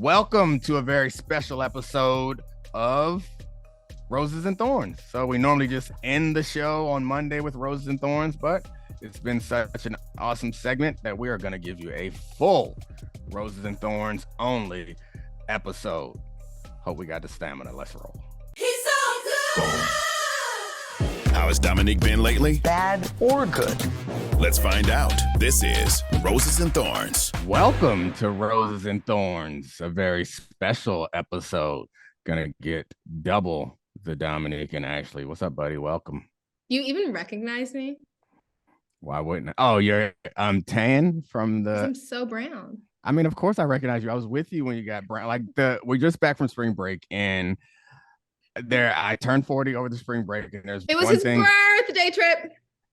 Welcome to a very special episode of Roses and Thorns. So we normally just end the show on Monday with Roses and Thorns, but it's been such an awesome segment that we are going to give you a full Roses and Thorns only episode. Hope we got the stamina. Let's roll. He's so good! How has Domonique been lately? Bad or good? Let's find out. This is Roses and Thorns. Welcome to Roses and Thorns, a very special episode. Gonna get double the Domonique and Ashley. What's up, buddy? Welcome. You even recognize me? Why wouldn't I? Oh, you're tan from the. I'm so brown. I mean, of course I recognize you. I was with you when you got brown. We're just back from spring break, and I turned 40 over the spring break, and there's it was one his thing. birthday trip.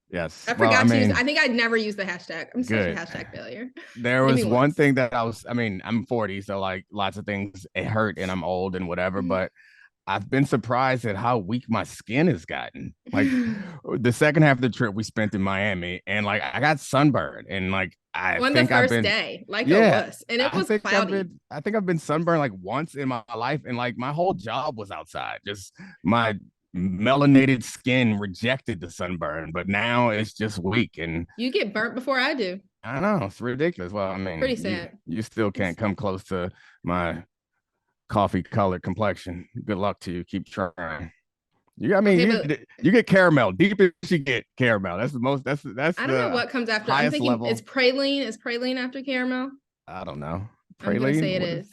Yes. I forgot to use it. I think I'd never use the hashtag. I'm such a hashtag failure. There was one thing that I'm 40, so like lots of things it hurt and I'm old and whatever, but I've been surprised at how weak my skin has gotten. Like the second half of the trip we spent in Miami, and like I got sunburned, and like on the first day, like it was, and it was cloudy. I think I've been sunburned like once in my life, and like my whole job was outside. Just my melanated skin rejected the sunburn, but now it's just weak, and you get burnt before I do. I know, it's ridiculous. Well, I mean, pretty sad. You still can't come close to my coffee colored complexion. Good luck to you. Keep trying. You get caramel. Deep as you get caramel. That's the most. That's I don't know what comes after. I'm thinking level. It's praline. Is praline after caramel? I don't know. Praline. I'm gonna say it is.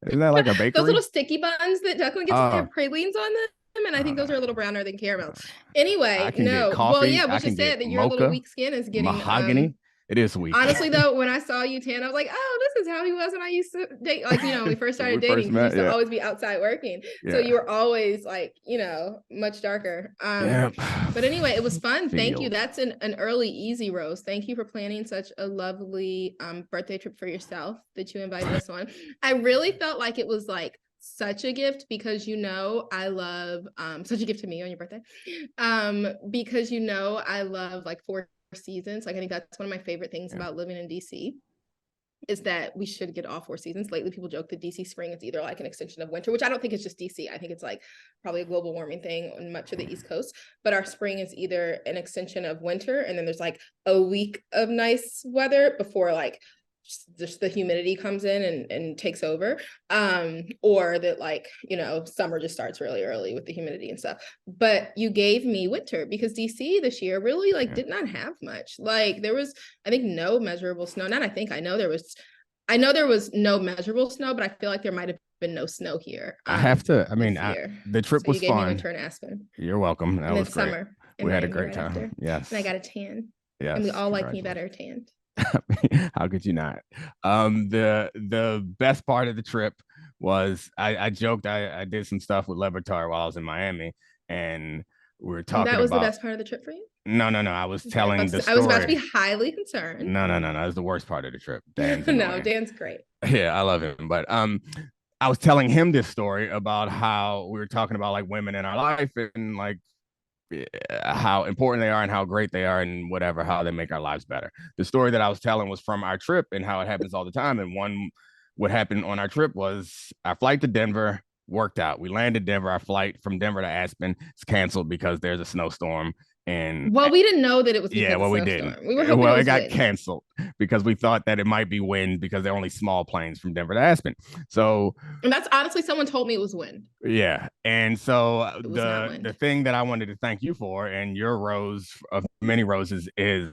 Isn't that like a bakery? Those little sticky buns that Duckman gets have pralines on them, and I think those are a little browner than caramel. Anyway, no. Well, yeah, but you said that your little weak skin is getting mahogany. It is weak. Honestly, though, when I saw you tan, I was like, oh, this is how he was when I used to date. Like, when we first started dating, he used to always be outside working. Yeah. So you were always like, much darker. But anyway, it was fun. Thank you. That's an early easy rose. Thank you for planning such a lovely birthday trip for yourself that you invited us on. I really felt like it was like such a gift because I love such a gift to me on your birthday. Because I love like 4 seasons. Like I think that's one of my favorite things about living in DC is that we should get all 4 seasons. Lately people joke that DC spring is either like an extension of winter, which I don't think it's just DC. I think it's like probably a global warming thing on much of the East Coast, but our spring is either an extension of winter and then there's like a week of nice weather before like just the humidity comes in and takes over, or that like summer just starts really early with the humidity and stuff. But you gave me winter because DC this year really did not have much. Like there was I think no measurable snow. I know there was no measurable snow, but I feel like there might have been no snow here. The trip was gave fun. Me winter in Aspen. You're welcome. That was great. Summer. We had a great time. After. Yes. And I got a tan. Yes. And we all like me better tanned. How could you not? The best part of the trip was I joked I did some stuff with Levitar while I was in Miami, and we were talking about that was the best part of the trip for you. No. I was telling the story. I was about to be highly concerned. No. That was the worst part of the trip. Dan's great. Yeah, I love him, but I was telling him this story about how we were talking about like women in our life and like how important they are and how great they are and whatever, how they make our lives better. The story that I was telling was from our trip and how it happens all the time. And what happened on our trip was our flight to Denver worked out. We landed Denver. Our flight from Denver to Aspen is canceled because there's a snowstorm. And we didn't know that it was we didn't. We were hoping it got canceled because we thought that it might be wind because they're only small planes from Denver to Aspen. So, and that's honestly, someone told me it was wind. Yeah, and so the thing that I wanted to thank you for, and your rose of many roses, is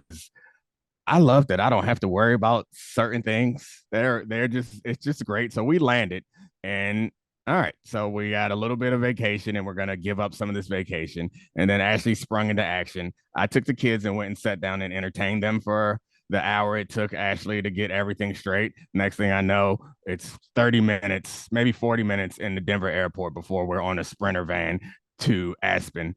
I love that I don't have to worry about certain things. It's just great. So we landed, and all right, so we got a little bit of vacation and we're going to give up some of this vacation. And then Ashley sprung into action. I took the kids and went and sat down and entertained them for the hour it took Ashley to get everything straight. Next thing I know, it's 30 minutes, maybe 40 minutes in the Denver airport before we're on a Sprinter van to Aspen.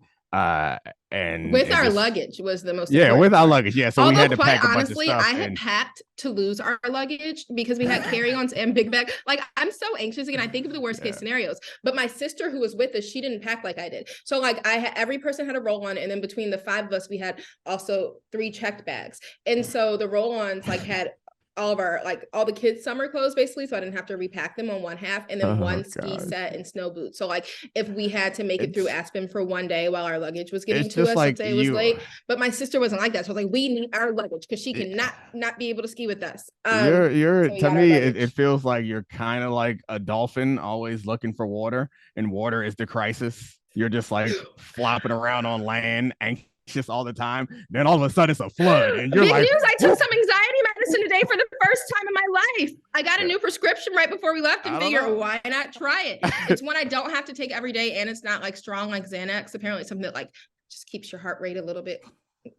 And with our luggage was the most with our luggage. Yeah, so we had to pack a bunch of stuff. I had packed to lose our luggage because we had carry-ons and big bag. Like I'm so anxious again. I think of the worst case scenarios. But my sister who was with us, she didn't pack like I did. So like every person had a roll-on, and then between the 5 of us, we had also 3 checked bags. And so the roll-ons like had all the kids' summer clothes basically, so I didn't have to repack them on one half, and then one ski set and snow boots. So like if we had to make it through Aspen for one day while our luggage was getting to us, like let's say it was late, but my sister wasn't like that. So I was like, we need our luggage because she cannot not be able to ski with us. You're to me, it feels like you're kind of like a dolphin always looking for water, and water is the crisis. You're just like flopping around on land, anxious all the time. Then all of a sudden it's a flood, and you're Big like, news, I took some anxiety medicine today for the first time in my life. I got a new prescription right before we left and figured, why not try it? It's one I don't have to take every day, and it's not like strong like Xanax. Apparently it's something that like just keeps your heart rate a little bit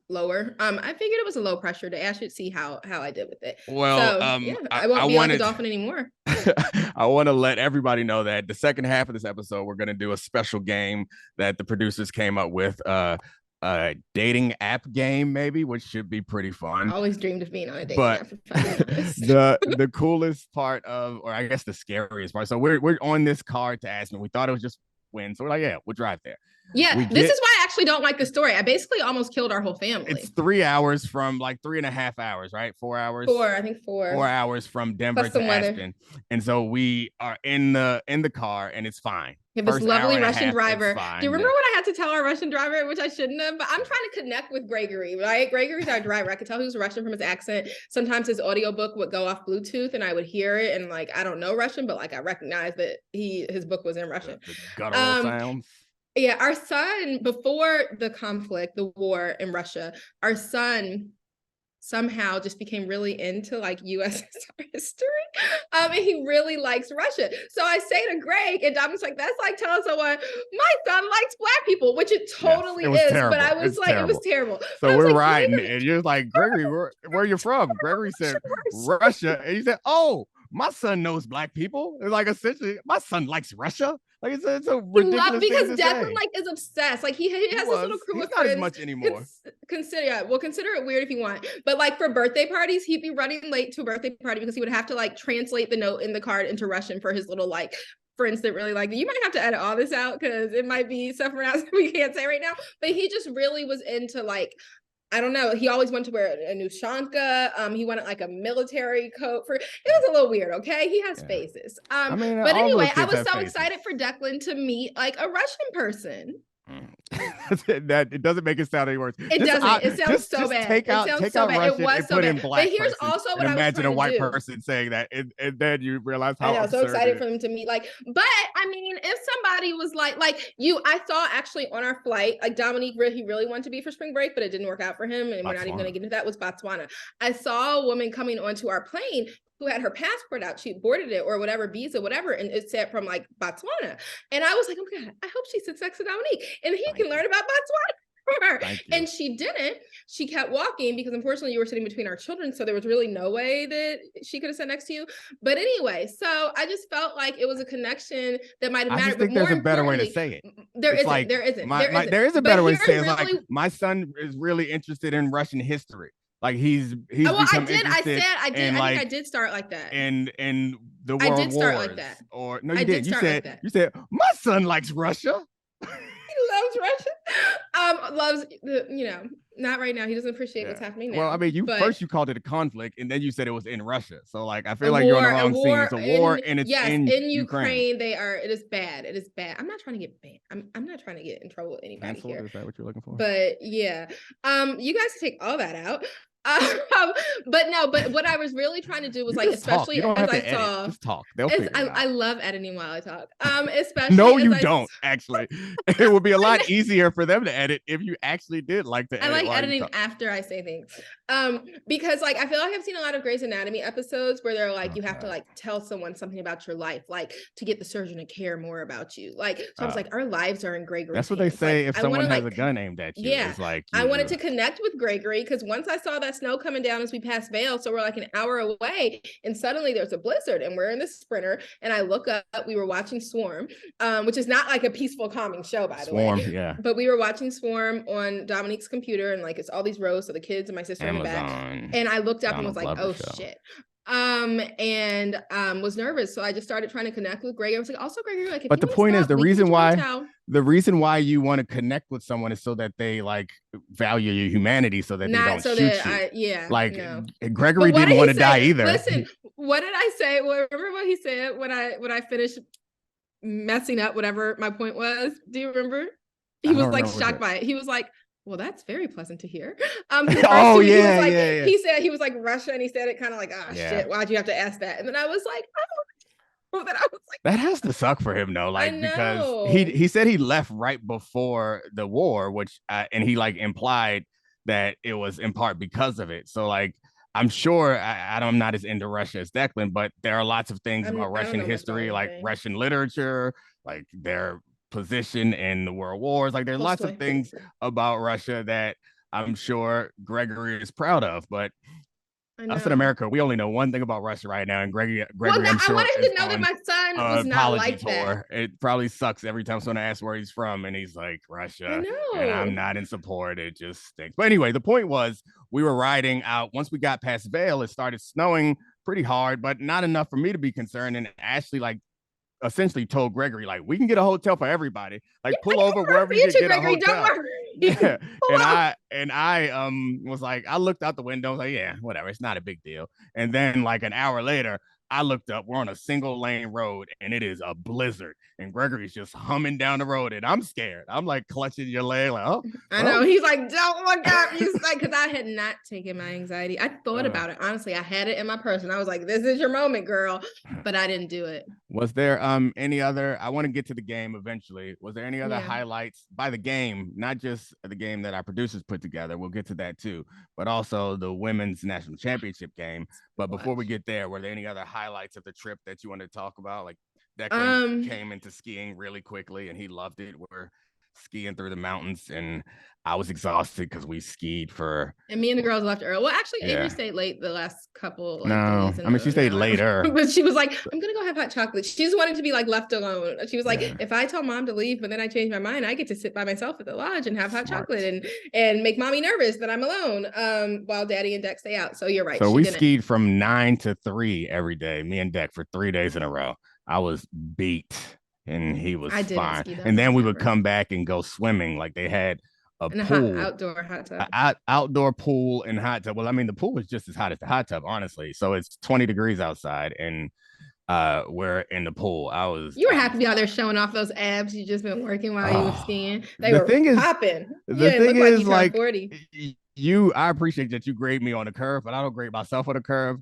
lower. I figured it was a low pressure day. I should see how I did with it. Well, I won't be like a dolphin anymore. I want to let everybody know that the second half of this episode, we're going to do a special game that the producers came up with, a dating app game, maybe, which should be pretty fun. I always dreamed of being on a dating app. The coolest part of, or I guess the scariest part. So we're on this card to Aspen. We thought it was just win, so we're like, yeah, we'll drive there. Yeah, this is why I actually don't like the story. I basically almost killed our whole family. It's 3 hours from like 3.5 hours, right? 4 hours. 4 hours from Denver to Aspen, and so we are in the car, and it's fine. We have this lovely Russian driver. Do you remember what I had to tell our Russian driver, which I shouldn't have? But I'm trying to connect with Gregory, right? Gregory's our driver. I could tell he was Russian from his accent. Sometimes his audiobook would go off Bluetooth, and I would hear it, and like I don't know Russian, but like I recognized that his book was in Russian. The guttural sounds. Yeah, our son, before the conflict, the war in Russia, our son somehow just became really into like USSR history. And he really likes Russia. So I say to Greg, and Dom's like, that's like telling someone, my son likes Black people, which it totally is. Terrible. But I was like, terrible. It was terrible. So we're riding, and you're like, Gregory, where are you from? Gregory said, Russia. And he said, oh, my son knows Black people. It's like essentially, my son likes Russia. Like it's a ridiculous because Declan like is obsessed. Like he has this little crew of friends. Not as much anymore. Consider it weird if you want. But like for birthday parties, he'd be running late to a birthday party because he would have to like translate the note in the card into Russian for his little like friends that really like it. You might have to edit all this out because it might be stuff around we can't say right now. But he just really was into like, I don't know. He always wanted to wear a new shanka. He wanted like a military coat it was a little weird. Okay. He has faces. But anyway, I was so excited for Declan to meet like a Russian person. That it doesn't make it sound any worse. It doesn't. It sounds so bad. Take out Russian and put in Black. But here's also what I was imagine a white do. person saying that, and then you realize how. I know, so excited for them to meet. Like, but I mean, if somebody was like you, I saw actually on our flight, like Domonique, he really wanted to be for spring break, but it didn't work out for him, and we're not even going to get into that. Was Botswana. I saw a woman coming onto our plane who had her passport out, she boarded it or whatever, visa, whatever, and it said from like Botswana. And I was like, oh my God, I hope she sits next to Domonique and he can learn about Botswana. And she didn't. She kept walking because unfortunately you were sitting between our children, so there was really no way that she could have sat next to you. But anyway, so I just felt like it was a connection that might have mattered. I think there's a better way to say it. There isn't. There is a better way to say it. Like my son is really interested in Russian history. Like he's I did. I think I did start like that. And the world I did start wars, like that. Or no, you did. You said my son likes Russia. He loves Russia. Loves not right now. He doesn't appreciate what's happening now. Well, I mean, first you called it a conflict, and then you said it was in Russia. So like, I feel like you're on the wrong scene. It's a war, and it's in Ukraine. They are. It is bad. It is bad. I'm not trying to get banned. I'm not trying to get in trouble with anybody here. Is that what you're looking for? But yeah, you guys can take all that out. But what I was really trying to do was like, especially as I saw, just talk. They'll figure it out. I love editing while I talk. Especially no, you don't actually. It would be a lot easier for them to edit if you actually did like to. I like editing after I say things. Because like I feel like I've seen a lot of Grey's Anatomy episodes where they're like, you have to like tell someone something about your life, like to get the surgeon to care more about you. Like, so I was like, our lives are in Gregory's That's what hands. they say like, if someone has a gun aimed at you. Yeah, it's like I wanted to connect with Gregory because once I saw that snow coming down as we passed Vail, so we're like an hour away, and suddenly there's a blizzard, and we're in the Sprinter, and I look up. We were watching Swarm, which is not like a peaceful, calming show, by the way. Swarm, yeah. But we were watching Swarm on Domonique's computer, and like it's all these rows, so the kids and my sister in the back. And I looked up and was like, oh shit. and was nervous. So I just started trying to connect with Greg. I was like, also Gregory, like, if but the point is, the reason why you want to connect with someone is so that they like value your humanity, so that they don't shoot you. Gregory didn't want to die either. Listen, what did I say? Well, remember what he said when I finished messing up whatever my point was? Do you remember? He was like shocked by it. He was like, well, that's very pleasant to hear. He said he was like Russia, and he said it kind of like, shit, why'd you have to ask that? And then I was like, that has to suck for him though, like, because he said he left right before the war, which and he like implied that it was in part because of it. So like, I'm sure I'm not as into Russia as Declan, but there are lots of things about Russian history, like Russian literature, like their position in the world wars. Like there's lots of things about Russia that I'm sure Gregory is proud of, but us in America, we only know one thing about Russia right now, and Gregory, I'm sure, I wanted to know that my son was not like that. It probably sucks every time someone asks where he's from, and he's like, Russia, and I'm not in support. It just stinks. But anyway, the point was, we were riding out. Once we got past Vail, it started snowing pretty hard, but not enough for me to be concerned. And Ashley, like, essentially told Gregory, like, we can get a hotel for everybody. Like, pull over wherever you can get a hotel. Don't worry. Yeah. And I was like, I looked out the window, like, yeah, whatever, it's not a big deal. And then like an hour later, I looked up, we're on a single lane road and it is a blizzard, and Gregory's just humming down the road, and I'm scared. I'm like clutching your leg, like, oh, I know. He's like, don't look up. He's like, because I had not taken my anxiety. I thought about it. Honestly, I had it in my purse, and I was like, this is your moment, girl. But I didn't do it. Was there any other, I want to get to the game eventually. Was there any other highlights by the game, not just the game that our producers put together? We'll get to that too, but also the women's national championship game. But before we get there, were there any other highlights of the trip that you want to talk about? Like, Declan came into skiing really quickly and he loved it. We're skiing through the mountains, and I was exhausted because we skied for. And me and the girls left early. Well, actually, Avery stayed late the last couple. No, I mean, she stayed later. But she was like, I'm gonna go have hot chocolate. She just wanted to be like left alone. She was like, if I tell mom to leave, but then I change my mind, I get to sit by myself at the lodge and have hot chocolate and make mommy nervous that I'm alone. While daddy and Deck stay out. So you're right. So we skied from 9 to 3 every day, me and Deck, for 3 days in a row. I was beat, and he was fine. And then we would come back and go swimming. Like, they had a pool, outdoor hot tub, outdoor pool and hot tub. Well, I mean, the pool was just as hot as the hot tub, honestly. So it's 20 degrees outside, and we're in the pool. You were happy to be out there showing off those abs you just been working while you were skiing. They were popping. The thing is, like, I appreciate that you grade me on the curve, but I don't grade myself on the curve.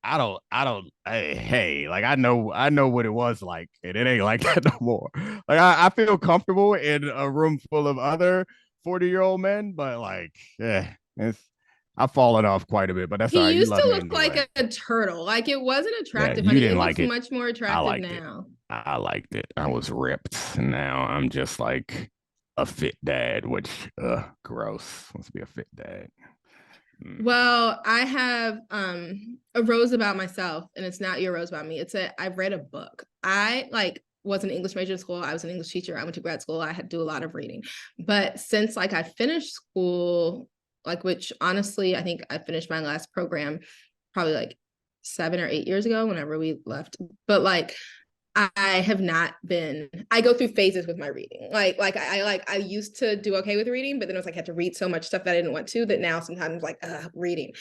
I don't, hey, like, I know what it was like, and it ain't like that no more. Like, I feel comfortable in a room full of other 40-year-old men, but like, I've fallen off quite a bit, but that's all right. He used to look like a turtle. Like, it wasn't attractive. You didn't like it. Much more attractive now. I liked it. I was ripped. Now I'm just like a fit dad, which, gross. Let's be a fit dad. Well, I have a rose about myself, and it's not your rose about me. I've read a book. I was an English major in school. I was an English teacher. I went to grad school. I had to do a lot of reading. But since like I finished school, like, which honestly, I think I finished my last program probably like 7 or 8 years ago, whenever we left. But like, I go through phases with my reading. I used to do okay with reading, but then I was like, I had to read so much stuff that I didn't want to, that now sometimes like reading,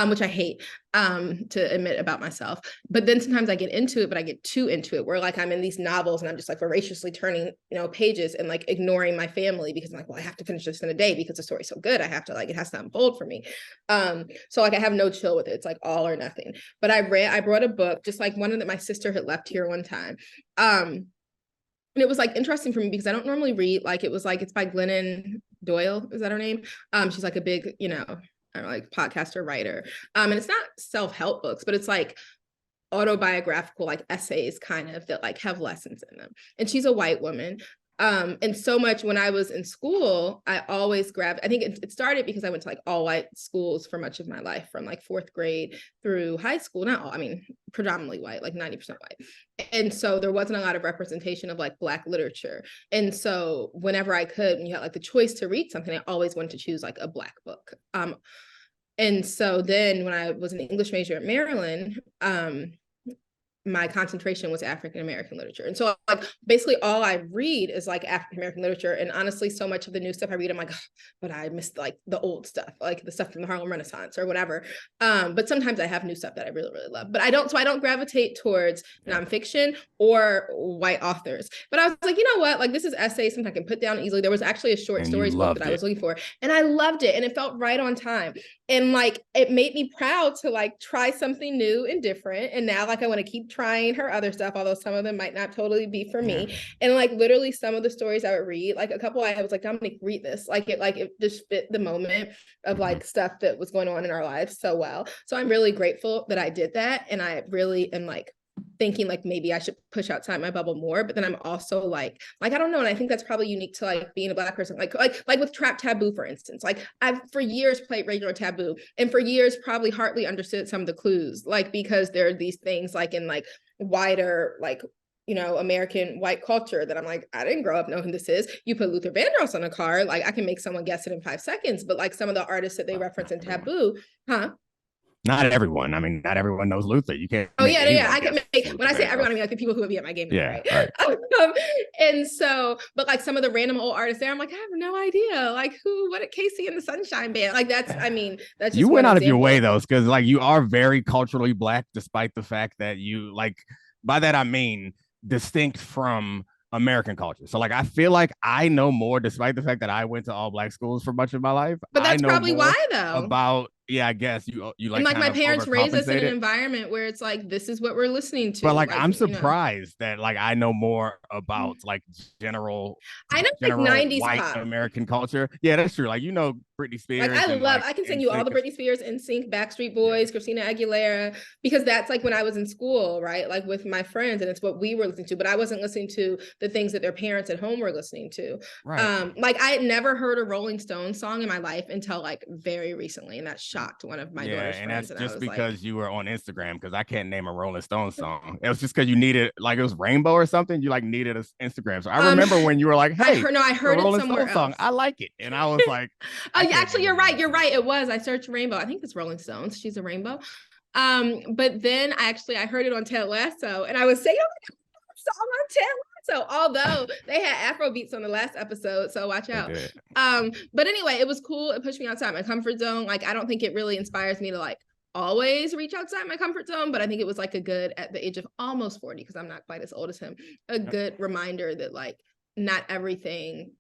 which I hate to admit about myself. But then sometimes I get into it, but I get too into it, where like I'm in these novels and I'm just like voraciously turning, pages and like ignoring my family, because I'm like, well, I have to finish this in a day because the story's so good. I have to, like, it has to unfold for me. So like I have no chill with it. It's like all or nothing. But I brought a book, just like one that my sister had left here one time. And it was like interesting for me because I don't normally read. Like, it's by Glennon Doyle. Is that her name? She's like a big, like podcaster, writer. And it's not self-help books, but it's like autobiographical, like essays kind of, that like have lessons in them. And she's a white woman. And so much when I was in school, I always grabbed, I think it started because I went to like all white schools for much of my life, from like 4th grade through high school. Not all, I mean, predominantly white, like 90% white. And so there wasn't a lot of representation of like Black literature. And so whenever I could, when you had like the choice to read something, I always wanted to choose like a Black book. And so then when I was an English major at Maryland, my concentration was African-American literature. And so like basically all I read is like African-American literature. And honestly, so much of the new stuff I read, I'm like, oh, but I missed like the old stuff, like the stuff from the Harlem Renaissance or whatever. But sometimes I have new stuff that I really, really love. But I don't gravitate towards nonfiction or white authors. But I was like, you know what? Like this is essays, something I can put down easily. There was actually a short stories book that I was looking for. And I loved it. And it felt right on time. And like it made me proud to like try something new and different. And now like I want to keep trying her other stuff, although some of them might not totally be for me. And like literally some of the stories I would read, like a couple I was like, Domonique, read this. Like it just fit the moment of like stuff that was going on in our lives so well. So I'm really grateful that I did that. And I really am like thinking like maybe I should push outside my bubble more, but then I'm also like I don't know, and I think that's probably unique to like being a Black person, like with Trap Taboo, for instance. Like I've for years played regular Taboo, and for years probably hardly understood some of the clues, like because there are these things like in like wider like American white culture that I'm like, I didn't grow up knowing who this is. You put Luther Vandross on a card, like I can make someone guess it in 5 seconds, but like some of the artists that they reference in Taboo, Not everyone. I mean, not everyone knows Luther. You can't. Oh yeah. I can make when I say everyone, I mean like the people who would be at my game. Yeah, right. And so, but like some of the random old artists there, I'm like, I have no idea. Like what at Casey and the Sunshine Band? Like that's just you went out of your way though, because like you are very culturally Black, despite the fact that you like. By that I mean distinct from American culture. So like I feel like I know more, despite the fact that I went to all Black schools for much of my life. But that's probably why though. About I guess you like. And like my parents raised us in an environment where it's like this is what we're listening to. But like I'm surprised that like I know more about like general. I know like 90s white pop. American culture. Yeah, that's true. Like Britney Spears. Like I can send you all the Britney Spears, NSYNC, Backstreet Boys, Christina Aguilera, because that's like when I was in school, right? Like with my friends, and it's what we were listening to. But I wasn't listening to the things that their parents at home were listening to. Right. Like I had never heard a Rolling Stones song in my life until like very recently, and that shocked one of my daughter's friends. And that's just because you were on Instagram, because I can't name a Rolling Stones song. It was just because you needed like it was Rainbow or something. You like needed an Instagram. So I remember when you were like, "Hey, I heard it somewhere else. Song. I like it," and I was like, "Actually, you're right. You're right. It was. I searched Rainbow. I think it's Rolling Stones. She's a Rainbow." But then I heard it on Ted Lasso, and I was saying, "Oh, song on Ted Lasso." Although they had Afro beats on the last episode, so watch out. But anyway, it was cool. It pushed me outside my comfort zone. Like I don't think it really inspires me to like always reach outside my comfort zone, but I think it was like a good, at the age of almost 40, because I'm not quite as old as him, a good reminder that like not everything.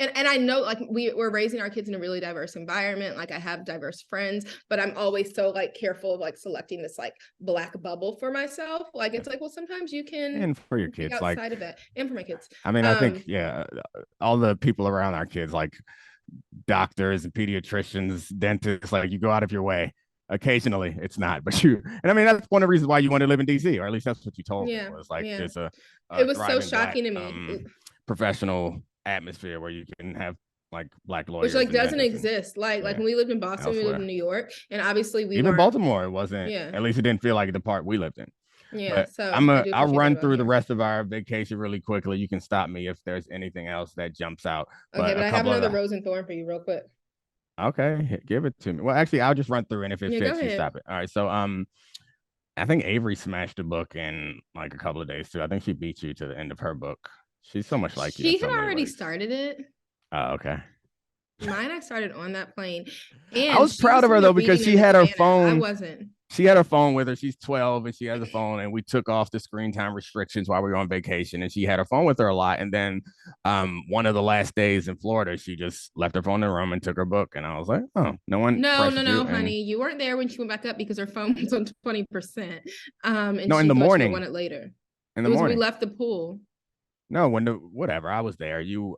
And I know like we're raising our kids in a really diverse environment. Like I have diverse friends, but I'm always so like careful of like selecting this like Black bubble for myself. Like it's like, well, sometimes you can, and for your kids, outside like of that, and for my kids. I mean, I think all the people around our kids, like doctors and pediatricians, dentists, like you go out of your way. Occasionally, it's not, but and I mean that's one of the reasons why you want to live in DC, or at least that's what you told me. Was like there's a it was so shocking to me. Professional atmosphere where you can have like Black lawyers, which like doesn't exist. Like when we lived in Boston, we lived in New York, and obviously even Baltimore, it wasn't. At least it didn't feel like the part we lived in. Yeah, but so I'll run through the rest of our vacation really quickly. You can stop me if there's anything else that jumps out. Okay, but I have another rose and thorn for you real quick. Okay, give it to me. Well, actually, I'll just run through, and if it fits, you stop it. All right, so I think Avery smashed the book in like a couple of days too. I think she beat you to the end of her book. She's so much like you. She had already started it. Oh, okay. Mine, I started on that plane. And I was proud of her though, because she had her phone. I wasn't. She had her phone with her. She's 12 and she has a phone, and we took off the screen time restrictions while we were on vacation, and she had her phone with her a lot. And then one of the last days in Florida, she just left her phone in the room and took her book. And I was like, oh, no, honey. You weren't there when she went back up because her phone was on 20%. And no, in the morning. She won it later. In the morning. We left the pool. No, whatever. I was there. You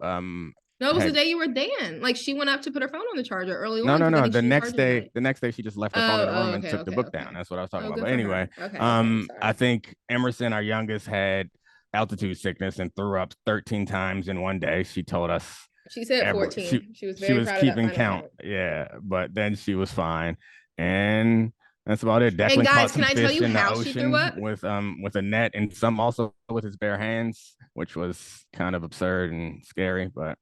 No, it was the day you were Dan. Like she went up to put her phone on the charger early on. No. The next day, she just left her phone in the room and took the book down. That's what I was talking about. But anyway, I think Emerson, our youngest, had altitude sickness and threw up 13 times in one day. She told us. She said 14. She was very proud keeping of that count. Yeah, but then she was fine. And that's about it. Declan and guys, caught some can I fish tell you in the how ocean she threw up? with a net, and some also with his bare hands, which was kind of absurd and scary. But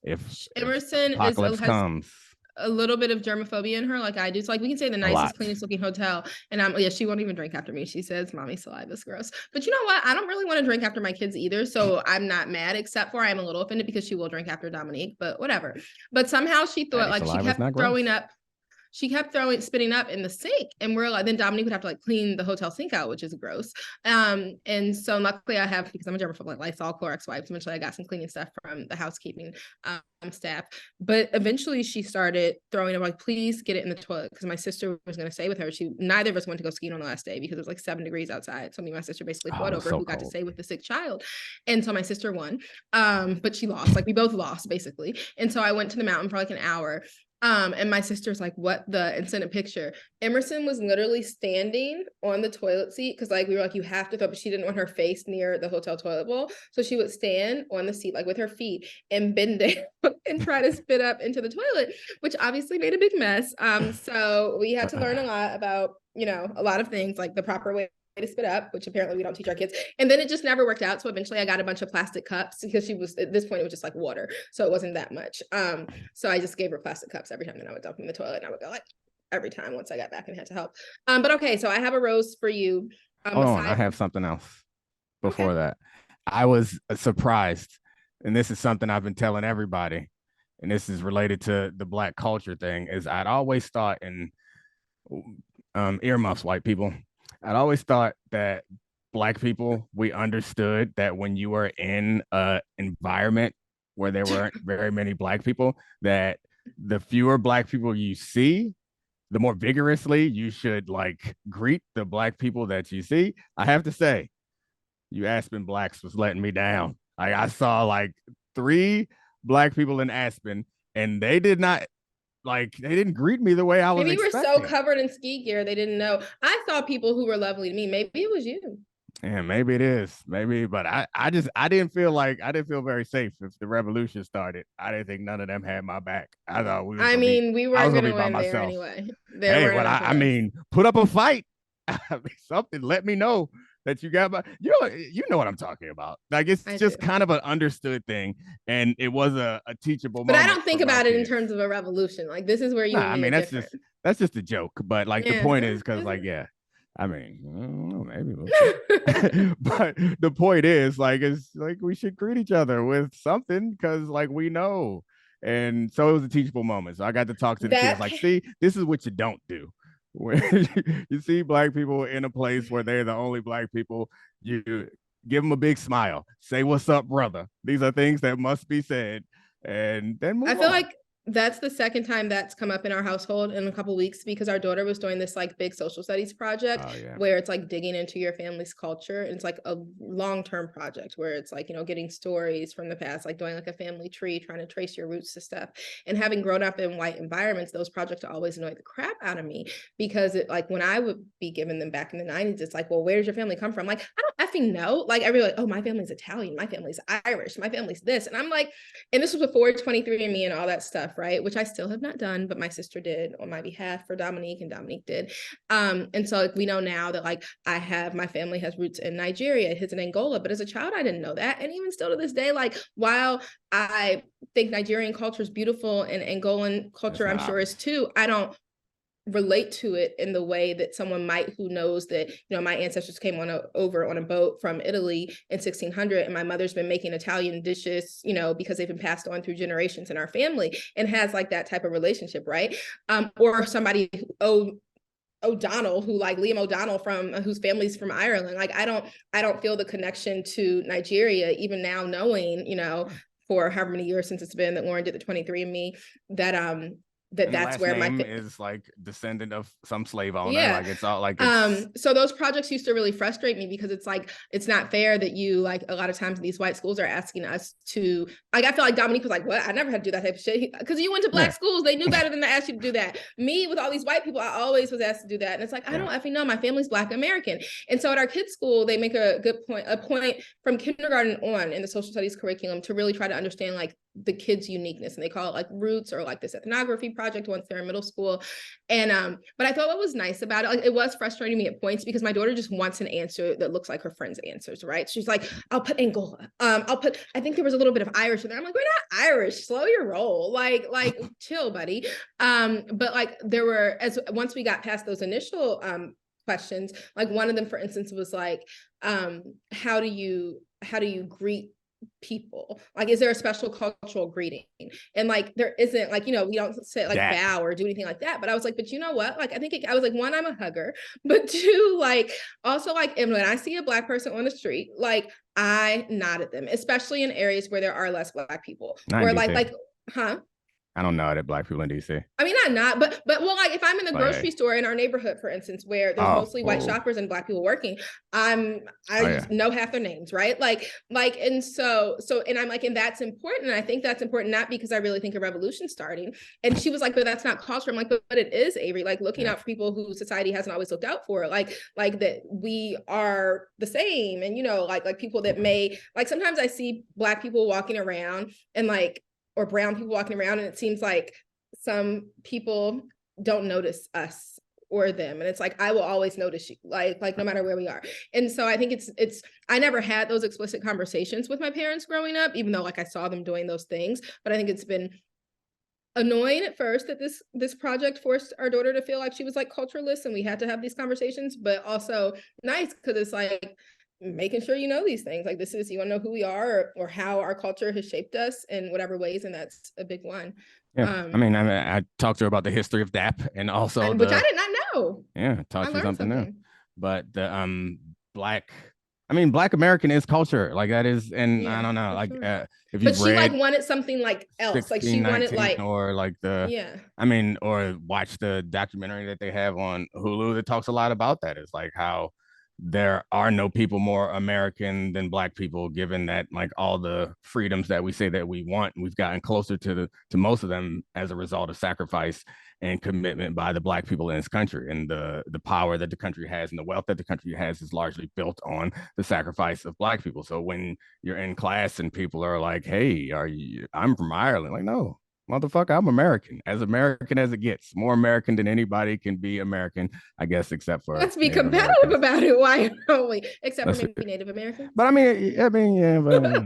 if Emerson apocalypse comes, a little bit of germophobia in her, like I do. So like we can say the nicest, cleanest looking hotel, and she won't even drink after me. She says, "Mommy saliva is gross." But you know what? I don't really want to drink after my kids either, so I'm not mad. Except for I'm a little offended because she will drink after Domonique, but whatever. But somehow she thought like she kept throwing up. She kept spitting up in the sink, and we're like, then Domonique would have to like clean the hotel sink out, which is gross. And so luckily I have, because I'm a germaphobe, like Lysol, Clorox wipes. Eventually I got some cleaning stuff from the housekeeping staff, but eventually she started throwing up, like, please get it in the toilet, because my sister was going to stay with her. Neither of us went to go skiing on the last day because it was like 7 degrees outside. So me and my sister basically fought over who got to stay with the sick child. And so my sister won, but she lost. Like we both lost basically. And so I went to the mountain for like an hour. And my sister's like, what the, and sent a picture. Emerson was literally standing on the toilet seat, because like we were like, you have to throw, but she didn't want her face near the hotel toilet bowl. So she would stand on the seat, like with her feet, and bend down and try to spit up into the toilet, which obviously made a big mess. So we had to learn a lot about, a lot of things, like the proper way to spit up, which apparently we don't teach our kids. And then it just never worked out. So eventually I got a bunch of plastic cups, because at this point it was just like water. So it wasn't that much. So I just gave her plastic cups every time that I would dump in the toilet, and I would go like every time once I got back and had to help. But okay, so I have a rose for you. Hold on, I have something else before that. I was surprised, and this is something I've been telling everybody, and this is related to the Black culture thing, is I'd always thought, and earmuffs, white people, I'd always thought that Black people, we understood that when you were in an environment where there weren't very many Black people, that the fewer Black people you see, the more vigorously you should like greet the Black people that you see. I have to say, you Aspen Blacks was letting me down. I saw like 3 Black people in Aspen, and they didn't greet me the way I was expecting. Maybe you were so covered in ski gear, they didn't know. I saw people who were lovely to me. Maybe it was you. Yeah, maybe it is. Maybe, but I didn't feel very safe if the revolution started. I didn't think none of them had my back. I thought we weren't going to win there anyway. I mean, put up a fight. Something. Let me know that you got my. You know what I'm talking about. Like it's just kind of an understood thing, and it was a teachable. But I don't think about it in terms of a revolution. Like this is where you. I mean, that's just a joke. But like the point is, because like I mean, maybe. But the point is, like, it's like we should greet each other with something, because like we know. And so it was a teachable moment. So I got to talk to the kids, like, see, this is what you don't do. When you see Black people in a place where they're the only Black people, you give them a big smile. Say, "What's up, brother?" These are things that must be said. And then move on. feel like that's the second time that's come up in our household in a couple of weeks, because our daughter was doing this like big social studies project where it's like digging into your family's culture. And it's like a long-term project where it's like, getting stories from the past, like doing like a family tree, trying to trace your roots to stuff. And having grown up in white environments, those projects always annoyed the crap out of me, because it, like when I would be given them back in the 90s, it's like, well, where does your family come from? Like, I don't effing know. Like everybody, like, oh, my family's Italian, my family's Irish, my family's this. And I'm like, and this was before 23andMe and all that stuff, right? Which I still have not done, but my sister did on my behalf for Domonique, and Domonique did. And so like, we know now that like my family has roots in Nigeria, his in Angola, but as a child, I didn't know that. And even still to this day, like while I think Nigerian culture is beautiful and Angolan culture, I'm sure is too, I don't relate to it in the way that someone might who knows that my ancestors came over on a boat from Italy in 1600, and my mother's been making Italian dishes because they've been passed on through generations in our family, and has like that type of relationship, right? Or somebody O'Donnell, who like Liam O'Donnell whose family's from Ireland. Like I don't feel the connection to Nigeria, even now knowing for however many years since it's been that Lauren did the 23andMe, that that's where my is like descendant of some slave owner. Yeah. Like it's all like so those projects used to really frustrate me, because it's like it's not fair that you, like, a lot of times these white schools are asking us to, like, I feel like Domonique was like, what? I never had to do that type of shit, because you went to Black schools, they knew better than to ask you to do that. Me with all these white people, I always was asked to do that, and it's like I don't effing know, my family's Black American. And so at our kids' school, they make a point from kindergarten on in the social studies curriculum to really try to understand like the kids' uniqueness, and they call it like roots, or like this ethnography project once they're in middle school. And but I thought what was nice about it, like, it was frustrating me at points because my daughter just wants an answer that looks like her friend's answers, right? She's like, I'll put Angola, I think there was a little bit of Irish in there. I'm like, we're not Irish, slow your roll, like chill, buddy. But like there were, as once we got past those initial questions, like one of them, for instance, was like, how do you greet people? Like, is there a special cultural greeting? And like, there isn't, like, you know, we don't say like bow or do anything like that. But I was like, but you know what? Like, I think I was like, one, I'm a hugger, but two, like, also like, and when I see a Black person on the street, like I nod at them, especially in areas where there are less Black people. Or like, huh? I don't know that Black people in DC. I mean, I'm not, but well, like if I'm in the grocery store in our neighborhood, for instance, where there's mostly white shoppers and Black people working, I know half their names, right? Like, and so, and I'm like, and that's important. And I think that's important, not because I really think a revolution's starting. And she was like, but that's not culture. I'm like, but it is, Avery, like looking out for people who society hasn't always looked out for, like that we are the same. And, you know, like people that may, like sometimes I see Black people walking around and like, or brown people walking around, and it seems like some people don't notice us or them. And it's like, I will always notice you, like no matter where we are. And so I think it's, I never had those explicit conversations with my parents growing up, even though like I saw them doing those things, but I think it's been annoying at first that this project forced our daughter to feel like she was like cultureless and we had to have these conversations, but also nice because it's like, making sure you know these things, like this is, you want to know who we are or how our culture has shaped us in whatever ways, and that's a big one. I mean, I talked to her about the history of DAP and also which I did not know. Yeah, taught you something new. But the Black American is culture, like that is, and I don't know, like sure. If you, but she like wanted something like else, like she wanted like, or like I mean, or watch the documentary that they have on Hulu that talks a lot about that. It's like how there are no people more American than Black people, given that like all the freedoms that we say that we want, we've gotten closer to most of them as a result of sacrifice and commitment by the Black people in this country. And the power that the country has and the wealth that the country has is largely built on the sacrifice of Black people. So when you're in class and people are like, hey, I'm from Ireland, like, no, motherfucker, I'm American as it gets. More American than anybody can be American, I guess, except for let's be Native competitive Americans. About it. Why don't we? Except for maybe Native Americans. But I mean, yeah, but,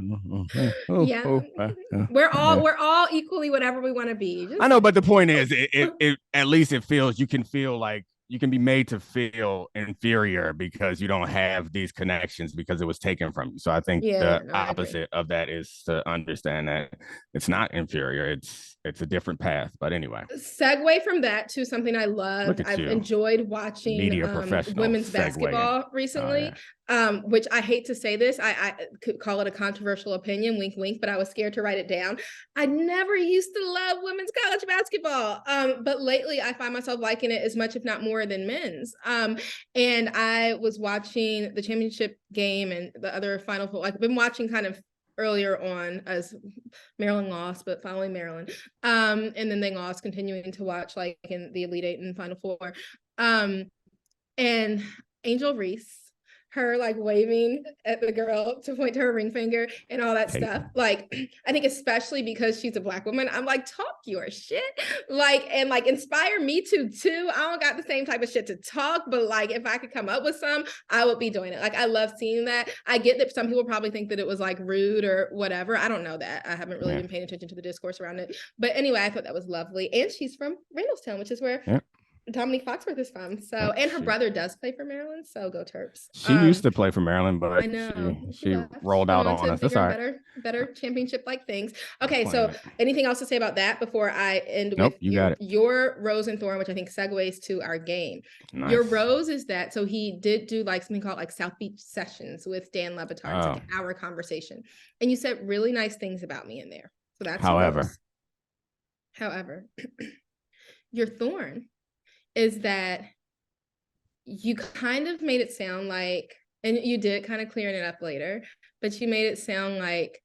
we're all equally whatever we want to be. I know, but the point is, it at least it feels, you can feel like you can be made to feel inferior because you don't have these connections because it was taken from you. So I think opposite of that is to understand that it's not inferior. It's a different path. But anyway. Segue from that to something I love. I've enjoyed watching women's basketball recently. Which I hate to say this, I could call it a controversial opinion, wink, wink, but I was scared to write it down. I never used to love women's college basketball, but lately I find myself liking it as much, if not more, than men's. And I was watching the championship game and the other Final Four. I've been watching kind of earlier on as Maryland lost, but following Maryland. And then they lost, continuing to watch like in the Elite Eight and Final Four. And Angel Reese, her like waving at the girl to point to her ring finger and all that stuff. Like, I think especially because she's a Black woman, I'm like, talk your shit. Like, and like inspire me to too. I don't got the same type of shit to talk, but like if I could come up with some, I would be doing it. Like, I love seeing that. I get that some people probably think that it was like rude or whatever. I don't know that. I haven't really been paying attention to the discourse around it. But anyway, I thought that was lovely. And she's from Randallstown, which is where Domonique Foxworth is from. So, and her brother does play for Maryland, so go Terps. She used to play for Maryland, but I know she rolled out on us. That's all right. Better championship like things. Okay, so anything else to say about that before I end with your rose and thorn, which I think segues to our game. Nice. Your rose is that, so he did do like something called like South Beach Sessions with Dan Le Batard. It's like an hour conversation. And you said really nice things about me in there. So that's However, your thorn is that you kind of made it sound like, and you did kind of clearing it up later, but you made it sound like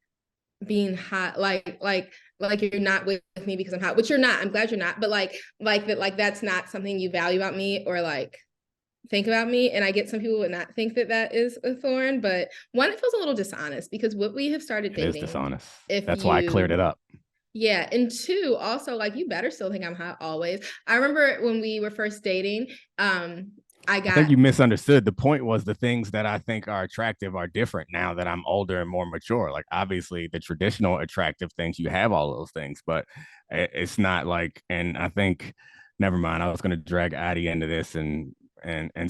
being hot, like you're not with me because I'm hot, which you're not. I'm glad you're not, but like that, like that's not something you value about me, or like think about me, and I get some people would not think that is a thorn, but one, it feels a little dishonest because what we have started dating is dishonest. That's why I cleared it up. Yeah. And two, also, like, you better still think I'm hot always. I remember when we were first dating, I think you misunderstood. The point was the things that I think are attractive are different now that I'm older and more mature. Like, obviously the traditional attractive things, you have all of those things, but it's not like, and I think, never mind, I was going to drag Addie into this and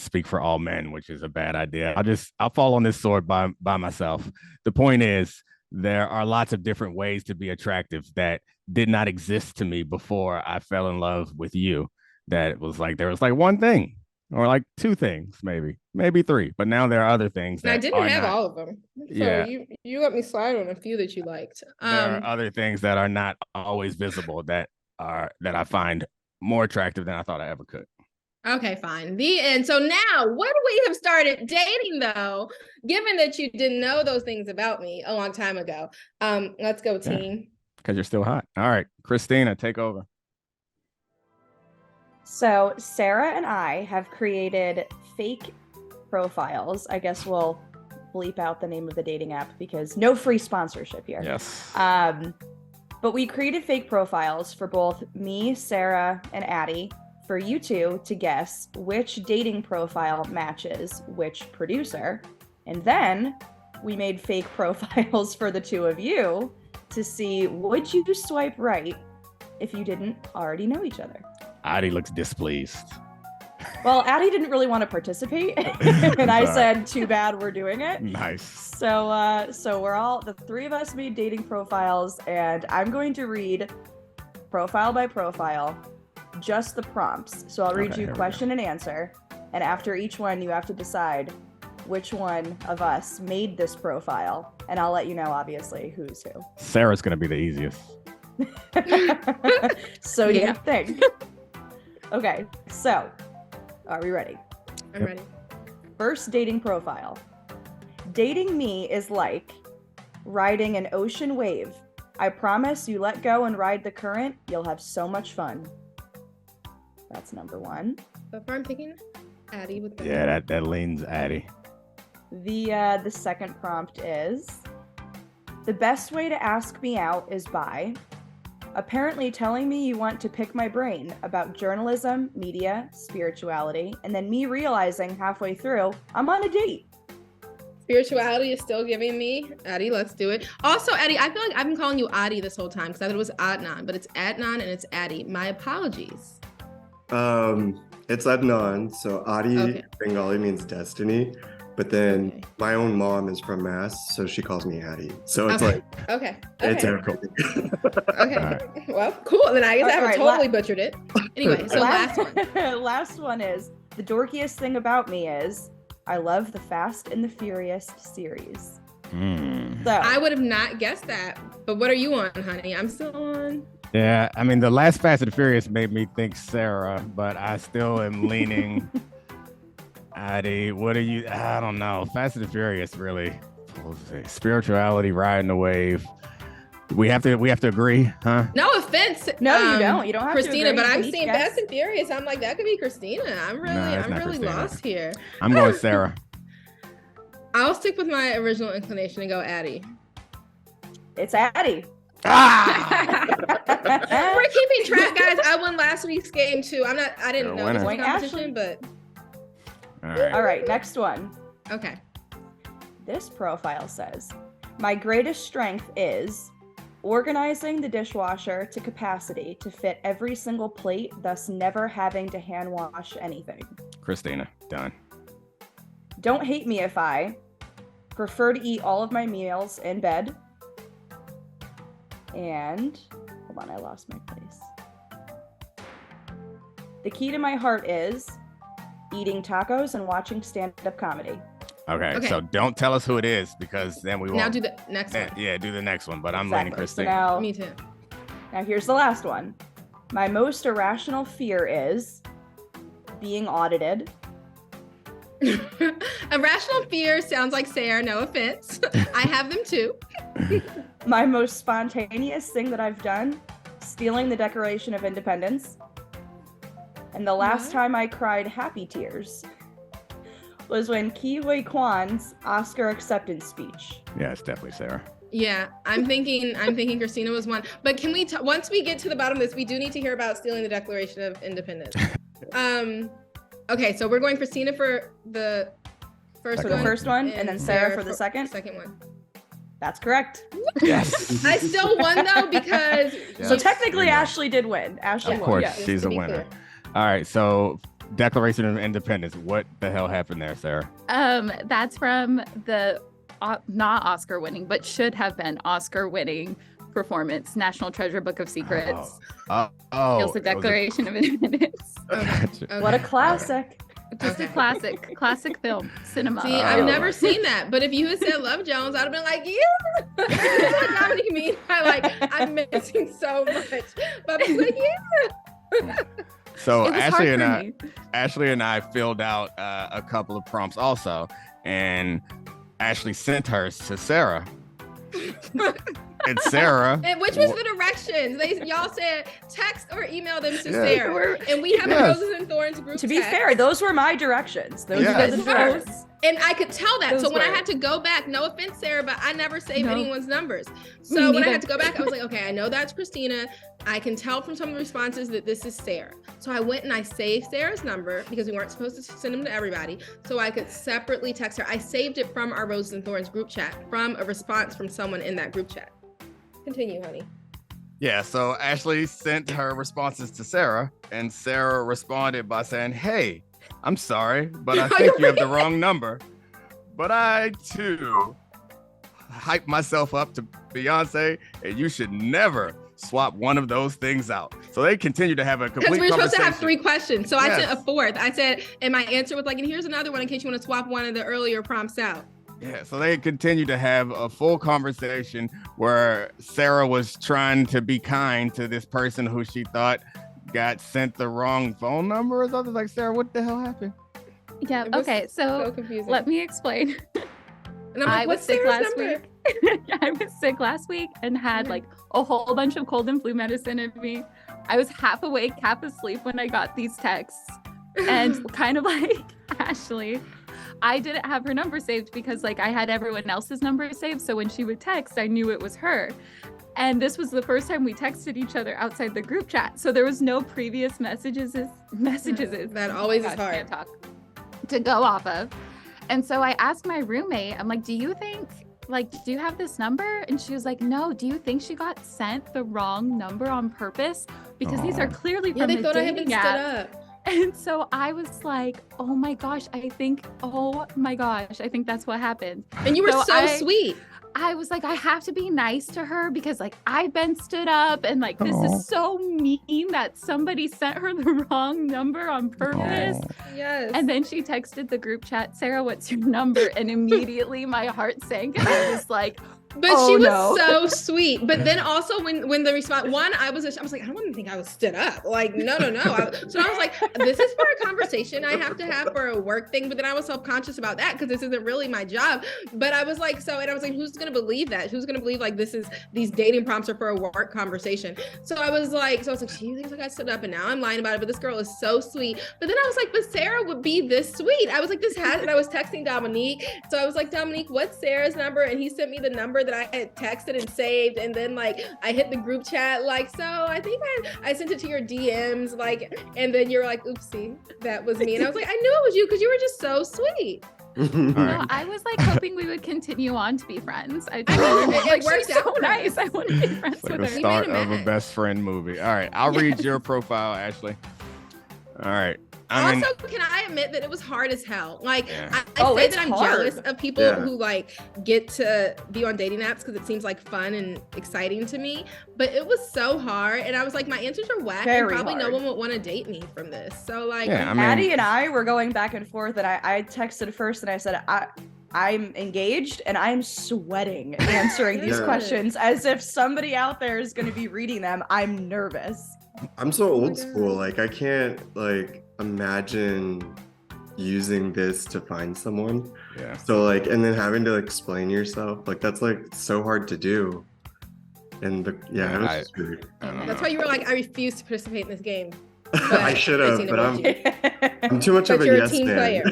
speak for all men, which is a bad idea. I'll fall on this sword by myself. The point is, there are lots of different ways to be attractive that did not exist to me before I fell in love with you. That was like, there was like one thing, or like two things, maybe three, but now there are other things that I didn't have all of them. So yeah, you let me slide on a few that you liked. There are other things that are not always visible that I find more attractive than I thought I ever could. Okay, fine. The end. So now, when we have started dating, though, given that you didn't know those things about me a long time ago, let's go, team. Because you're still hot. All right, Christina, take over. So Sarah and I have created fake profiles. I guess we'll bleep out the name of the dating app because no free sponsorship here. Yes. But we created fake profiles for both me, Sarah, and Addie for you two to guess which dating profile matches which producer. And then we made fake profiles for the two of you to see, would you swipe right if you didn't already know each other? Addie looks displeased. Well, Addie didn't really want to participate, and I said, too bad, we're doing it. Nice. So we're all, the three of us made dating profiles, and I'm going to read profile by profile, just the prompts. So I'll read you question and answer, and after each one, you have to decide which one of us made this profile, and I'll let you know, obviously, who's who. Sarah's going to be the easiest. So you think. Okay, so are we ready? I'm ready. First dating profile. Dating me is like riding an ocean wave. I promise you let go and ride the current. You'll have so much fun. That's number one. So far I'm thinking Addie with the that leans Addie. The second prompt is, the best way to ask me out is by apparently telling me you want to pick my brain about journalism, media, spirituality, and then me realizing halfway through I'm on a date. Spirituality is still giving me. Addie, let's do it. Also, Addie, I feel like I've been calling you Addie this whole time because I thought it was Adnan, but it's Adnan and it's Addie. My apologies. It's Adnan. So Adi Bengali means destiny, but then my own mom is from Mass, so she calls me Addie. So it's it's everything. Okay. Right. Well, cool. Then I guess I haven't totally butchered it. Anyway, so last one. Last one is, the dorkiest thing about me is I love the Fast and the Furious series. So I would have not guessed that. But what are you on, honey? I'm still on. Yeah, I mean, the last Fast and the Furious made me think Sarah, but I still am leaning Addie. What are you? I don't know. Fast and the Furious, really. Spirituality, riding the wave. We have to agree, huh? No offense. No, you don't. You don't have Christina, to agree. But I'm seeing Fast and Furious. I'm like, that could be Christina. I'm really lost here. I'm going Sarah. I'll stick with my original inclination and go Addie. It's Addie. We're keeping track, guys. I won last week's game too. I didn't know this was a competition, but all right, next one. Okay. This profile says, my greatest strength is organizing the dishwasher to capacity to fit every single plate, thus never having to hand wash anything. Christina, done. Don't hate me if I prefer to eat all of my meals in bed. And, hold on, I lost my place. The key to my heart is eating tacos and watching stand-up comedy. Okay, so don't tell us who it is because then we won't. Now do the next one. Yeah, do the next one, but I'm leaning Christina. So now, me too. Now here's the last one. My most irrational fear is being audited. Irrational fear sounds like Sarah, no offense. I have them too. My most spontaneous thing that I've done, stealing the Declaration of Independence. And the last time I cried happy tears was when Ke Huy Quan's Oscar acceptance speech. Yeah, it's definitely Sarah. Yeah, I'm thinking Christina was one. But can we, once we get to the bottom of this, we do need to hear about stealing the Declaration of Independence. Okay, so we're going Christina for the first one, and then Sarah for the second one. That's correct. Yes. I still won though because so technically Ashley did win. Ashley of won. course, Yes. she's a winner. All right, so Declaration of Independence. What the hell happened there, Sarah? That's from the not Oscar winning, but should have been Oscar winning performance, National Treasure Book of Secrets. Steals the Declaration of Independence. Okay. What a classic. Just a classic film, cinema. See, I've never seen that, but if you had said Love Jones, I'd have been like, yeah. That's what Dominique mean. I'm missing so much, but I was like, yeah. So Ashley and I filled out a couple of prompts also, and Ashley sent hers to Sarah. And Sarah. And which was the directions? Y'all said text or email them to Sarah. And we have a Roses and Thorns group. To be fair, those were my directions. Those were the directions. And I could tell that. So when I had to go back, no offense, Sarah, but I never saved anyone's numbers. So when I had to go back, I was like, okay, I know that's Christina. I can tell from some of the responses that this is Sarah. So I went and I saved Sarah's number because we weren't supposed to send them to everybody. So I could separately text her. I saved it from our Roses and Thorns group chat, from a response from someone in that group chat. Continue, honey. Yeah, so Ashley sent her responses to Sarah, and Sarah responded by saying, hey, I'm sorry, but I think you have the wrong number. But I, too, hype myself up to Beyonce, and you should never swap one of those things out. So they continue to have a complete conversation. Because we're supposed to have 3 questions. So I sent a 4th. I said, and my answer was like, and here's another one in case you want to swap one of the earlier prompts out. Yeah, so they continue to have a full conversation where Sarah was trying to be kind to this person who she thought got sent the wrong phone number or something. Like, Sarah, what the hell happened? Yeah, okay, so let me explain. And I'm like, I was sick last week. I was sick last week and had like a whole bunch of cold and flu medicine in me. I was half awake, half asleep when I got these texts. And kind of like Ashley, I didn't have her number saved because like I had everyone else's number saved. So when she would text, I knew it was her. And this was the first time we texted each other outside the group chat. So there was no previous messages. That always is hard to go off of. And so I asked my roommate, I'm like, do you have this number? And she was like, no, do you think she got sent the wrong number on purpose? Because these are clearly from they the thought I had been dating stood app. up. And so I was like, oh my gosh, I think that's what happened. And you were so sweet. I was like, I have to be nice to her because like I've been stood up and like this is so mean that somebody sent her the wrong number on purpose. Yes. And then she texted the group chat, Sarah, what's your number? And immediately my heart sank and I was like, but she was so sweet. But then also when the response, I was like, I don't want to think I was stood up. Like, no. So I was like, this is for a conversation I have to have for a work thing. But then I was self-conscious about that because this isn't really my job. But I was like, who's going to believe that? Who's going to believe like these dating prompts are for a work conversation? So I was like, she thinks I got stood up and now I'm lying about it. But this girl is so sweet. But then I was like, but Sarah would be this sweet. I was like, and I was texting Domonique. So I was like, Domonique, what's Sarah's number? And he sent me the number that I had texted and saved, and then like I hit the group chat like, so I think I sent it to your DMs, like, and then you're like, oopsie, that was me. And I was like, I knew it was you because you were just so sweet. No, I was like hoping we would continue on to be friends. I it worked out so nice. I want to be friends with her. The start of a best friend movie. All right, I'll read your profile, Ashley. All right. Also, can I admit that it was hard as hell? Like, I say that I'm jealous of people who like get to be on dating apps because it seems like fun and exciting to me. But it was so hard, and I was like, my answers are whack, and probably no one would want to date me from this. So like, Addie and I were going back and forth, and I texted first, and I said, I'm engaged and I'm sweating answering these questions as if somebody out there is going to be reading them. I'm nervous. I'm so old school. Like, I can't imagine using this to find someone. Yeah. So like, and then having to explain yourself, like that's like so hard to do. And it was weird. That's why you were like, I refuse to participate in this game. I should have, but I'm too much of a yes team man.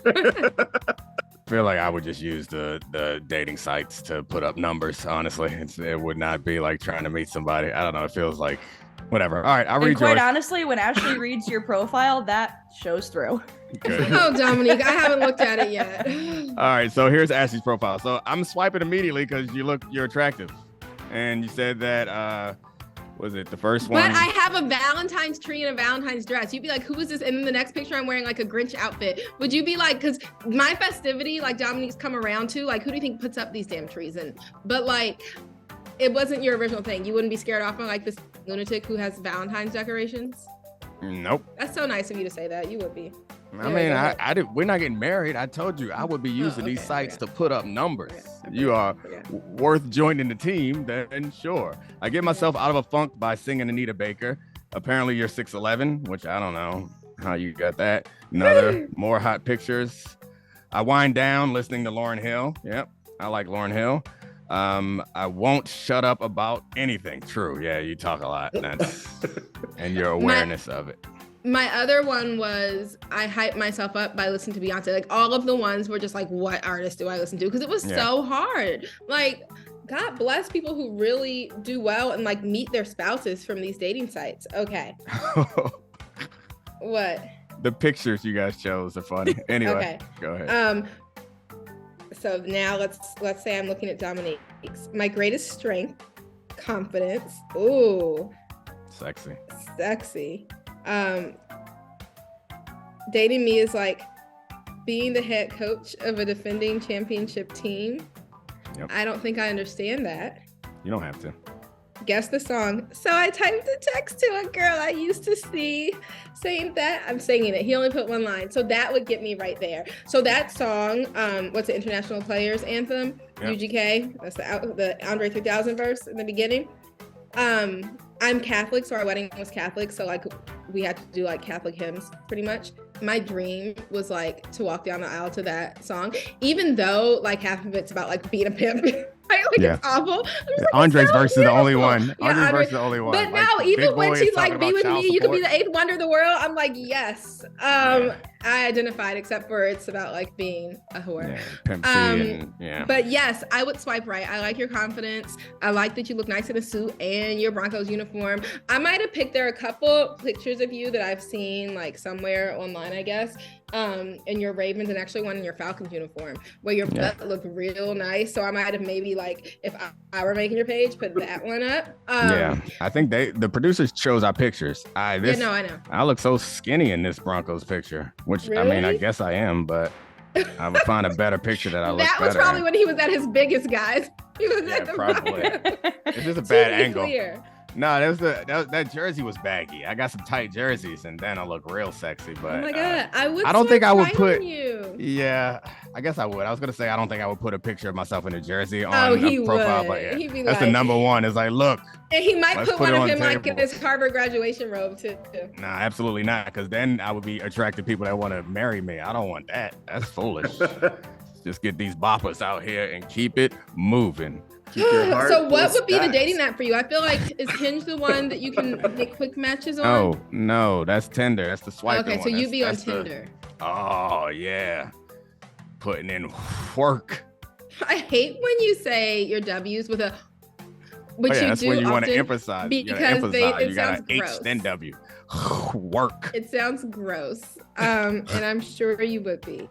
I feel like I would just use the dating sites to put up numbers. Honestly, it would not be like trying to meet somebody. I don't know. It feels like whatever. All right, I'll read quite yours. honestly, when Ashley reads your profile, that shows through. Good. Oh, Domonique, I haven't looked at it yet. All right, so here's Ashley's profile. So I'm swiping immediately because you're attractive, and you said that was it the first one? But I have a Valentine's tree and a Valentine's dress. You'd be like, who is this? And then the next picture, I'm wearing like a Grinch outfit. Would you be like, because my festivity, like Dominique's come around to, like, who do you think puts up these damn trees? But like, it wasn't your original thing. You wouldn't be scared off of like this lunatic who has Valentine's decorations? Nope. That's so nice of you to say that. You would be. I mean, I did. We're not getting married. I told you I would be using these sites to put up numbers. You are worth joining the team, then sure. I get myself out of a funk by singing Anita Baker. Apparently you're 6'11", which I don't know how you got that. More hot pictures. I wind down listening to Lauryn Hill. Yep, I like Lauryn Hill. I won't shut up about anything. True. Yeah, you talk a lot. And your awareness of it. My other one was I hyped myself up by listening to Beyonce. Like all of the ones were just like, what artist do I listen to? Because it was so hard. Like, God bless people who really do well and like meet their spouses from these dating sites. Okay. What? The pictures you guys chose are funny. Anyway, go ahead. So now let's say I'm looking at Dominique's. My greatest strength, confidence. Ooh. Sexy. Dating me is like being the head coach of a defending championship team. Yep. I don't think I understand that. You don't have to. Guess the song. So I typed a text to a girl I used to see saying that. I'm singing it. He only put one line. So that would get me right there. So that song, what's the International Players Anthem? Yep. UGK. That's the Andre 3000 verse in the beginning. I'm Catholic, so our wedding was Catholic. So like we had to do like Catholic hymns pretty much. My dream was like to walk down the aisle to that song, even though like half of it's about like being a pimp. It's awful. Andre's verse is the only one. Andre's verse is the only one. But now, even when she's like, "Be with me, you could be the eighth wonder of the world," I'm like, yes. I identified, except for it's about like being a whore. Pimp and, But yes, I would swipe right. I like your confidence. I like that you look nice in a suit and your Broncos uniform. I might have picked. There are a couple pictures of you that I've seen like somewhere online, I guess. In your Ravens and actually one in your Falcons uniform where your butt looked real nice. So I might have maybe like if I were making your page, put that one up. I think the producers chose our pictures. I know. I look so skinny in this Broncos picture, which really? I mean, I guess I am, but I would find a better picture that I look better. That was probably when he was at his biggest, guys. He was at the probably. It's just a bad angle. No, that jersey was baggy. I got some tight jerseys, and then I look real sexy. But oh my God, I don't think I would put. You. Yeah, I guess I would. I was gonna say I don't think I would put a picture of myself in a jersey on a profile, but yeah, that's like, the number one. Is like, look. And he might put one of him like in his Harvard graduation robe too. Nah, absolutely not, because then I would be attracting people that want to marry me. I don't want that. That's foolish. Just get these boppers out here and keep it moving. So what would be the dating app for you? I feel like is Hinge the one that you can make quick matches on? Oh no, that's Tinder. That's the swiping one. Okay, so you'd be on Tinder. Oh yeah, putting in work. I hate when you say your W's with a. Which that's when you want to emphasize because it sounds gross. H then W. Work. It sounds gross. And I'm sure you would be.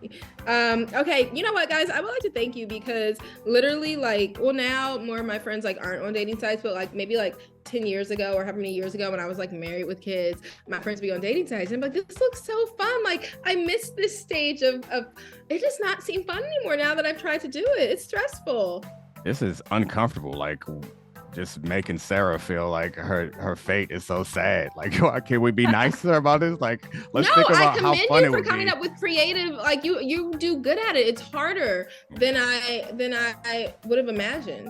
Okay, you know what, guys? I would like to thank you because literally, like, well, now more of my friends like aren't on dating sites, but like maybe like 10 years ago or however many years ago when I was like married with kids, my friends would be on dating sites. And I'm like, this looks so fun. Like, I miss this stage of it does not seem fun anymore now that I've tried to do it. It's stressful. This is uncomfortable. Like, just making Sarah feel like her fate is so sad. Like, can we be nicer about this? Like, let's think about how fun it would be. No, I commend you for coming up with creative. Like, you do good at it. It's harder than I would have imagined.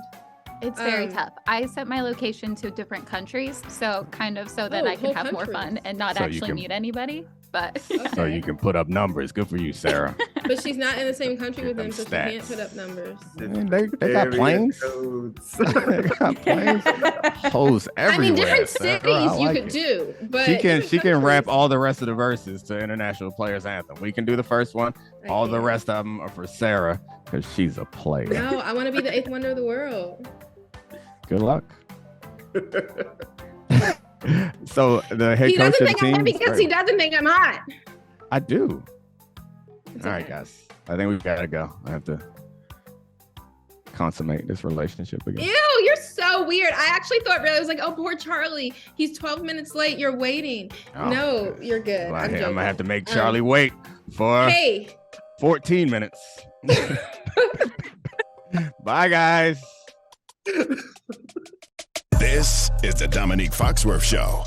It's very tough. I set my location to different countries, so kind of so that I can have more fun and not actually meet anybody. But so you can put up numbers. Good for you, Sarah. But she's not in the same country with them, so she can't put up numbers. They got planes. They got planes. Hoes everywhere. I mean, different cities you could it. do, but she can rap all the rest of the verses to International Players Anthem. We can do the first one. All the rest of them are for Sarah because she's a player. No, I want to be the 8th wonder of the world. Good luck. So the head coach of the team. Because he doesn't think I'm hot. I do. It's all right, guys. I think we've got to go. I have to consummate this relationship again. Ew, you're so weird. I actually thought really, I was like, oh, poor Charlie. He's 12 minutes late. You're waiting. Oh, no, you're good. Well, I'm gonna have to make Charlie wait for 14 minutes. Bye, guys. This is the Domonique Foxworth Show.